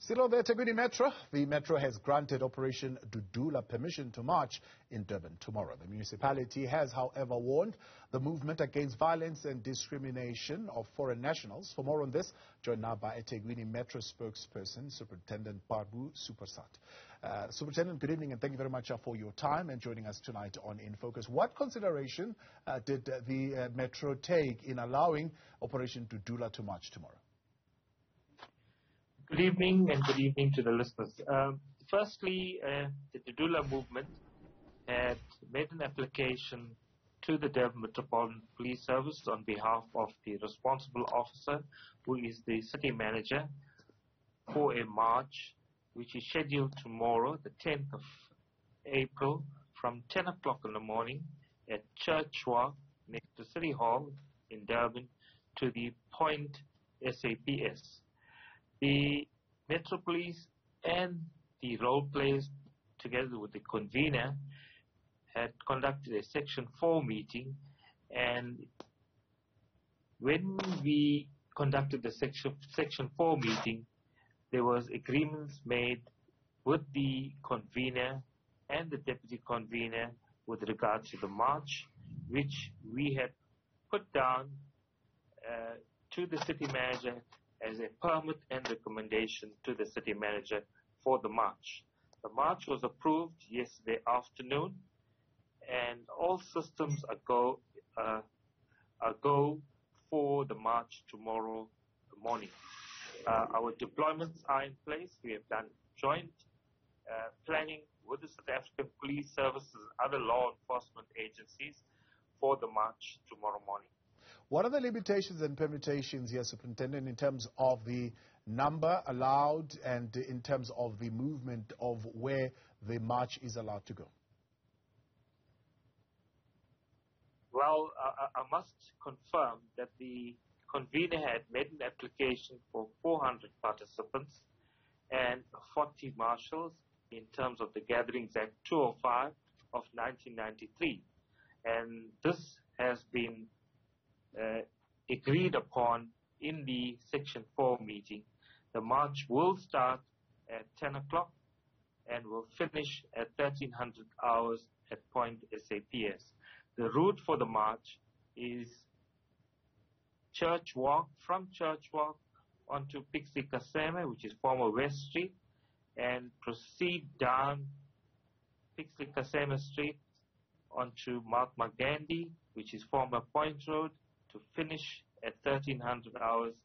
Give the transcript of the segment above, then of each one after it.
Still on the eThekwini Metro, the Metro has granted Operation Dudula permission to march in Durban tomorrow. The municipality has, however, warned the movement against violence and discrimination of foreign nationals. For more on this, joined now by eThekwini Metro spokesperson, Superintendent Parboo Sewpersad. Superintendent, good evening and thank you very much for your time and joining us tonight on In Focus. What consideration did the Metro take in allowing Operation Dudula to march tomorrow? Good evening and good evening to the listeners. Firstly, the Dudula movement had made an application to the Durban Metropolitan Police Service on behalf of the responsible officer, who is the city manager, for a march which is scheduled tomorrow, the 10th of April, from 10 o'clock in the morning at Church Walk next to City Hall in Durban to the point SAPS. The Metro Police and the role players, together with the convener, had conducted a Section 4 meeting, and when we conducted the Section 4 meeting, there was agreements made with the convener and the deputy convener with regards to the march, which we had put down to the city manager as a permit and recommendation to the city manager for the march. The march was approved yesterday afternoon, and all systems are go for the march tomorrow morning. Our deployments are in place. We have done joint planning with the South African Police Services and other law enforcement agencies for the march tomorrow morning. What are the limitations and permutations here, Superintendent, in terms of the number allowed and in terms of the movement of where the march is allowed to go? Well, I must confirm that the convener had made an application for 400 participants and 40 marshals in terms of the Gatherings Act 205 of 1993. And this has been agreed upon in the Section 4 meeting. The march will start at 10 o'clock and will finish at 1300 hours at point SAPS. The route for the march is Church Walk, from Church Walk onto Pixie Kaseme, which is former West Street, and proceed down Pixie Kaseme Street onto Mahatma Gandhi, which is former Point Road, to finish at 1300 hours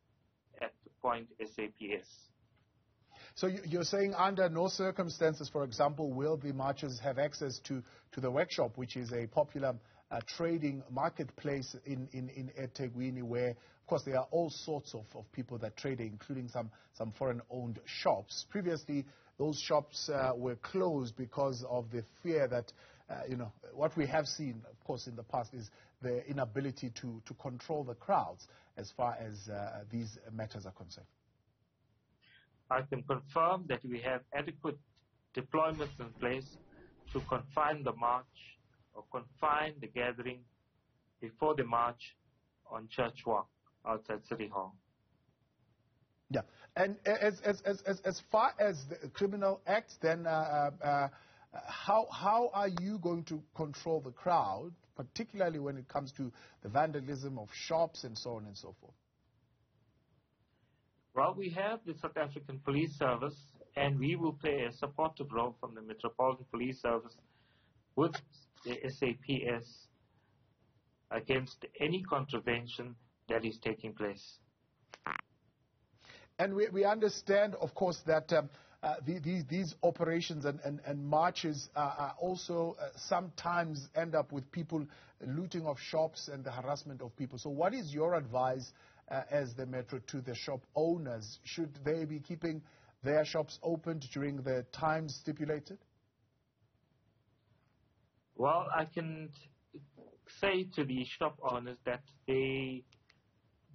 at the point SAPS. So you're saying under no circumstances, for example, will the marchers have access to the workshop, which is a popular trading marketplace in eThekwini, where, of course, there are all sorts of people that trade, including some foreign-owned shops. Previously, those shops were closed because of the fear that what we have seen, of course, in the past is the inability to control the crowds as far as these matters are concerned. I can confirm that we have adequate deployments in place to confine the march or confine the gathering before the march on Church Walk outside City Hall. Yeah, and as far as the criminal acts, then how are you going to control the crowd, particularly when it comes to the vandalism of shops and so on and so forth? Well, we have the South African Police Service, and we will play a supportive role from the Metropolitan Police Service with the SAPS against any contravention that is taking place. And we understand, of course, that these operations and marches are also sometimes end up with people looting of shops and the harassment of people. So what is your advice as the Metro to the shop owners? Should they be keeping their shops open during the time stipulated? Well, I can say to the shop owners that they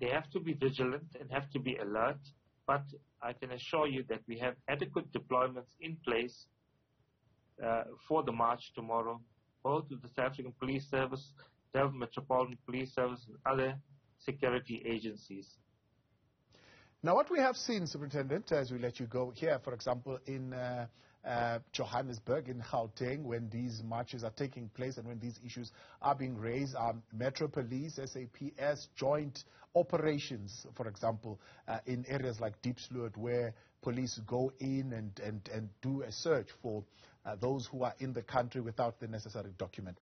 have to be vigilant and have to be alert, but I can assure you that we have adequate deployments in place for the march tomorrow, both with the South African Police Service, Durban Metropolitan Police Service, and other security agencies. Now, what we have seen, Superintendent, as we let you go here, for example, in Johannesburg, in Gauteng, when these marches are taking place and when these issues are being raised, Metro Police, SAPS, joint operations, for example, in areas like Deep Sloot, where police go in and do a search for those who are in the country without the necessary document.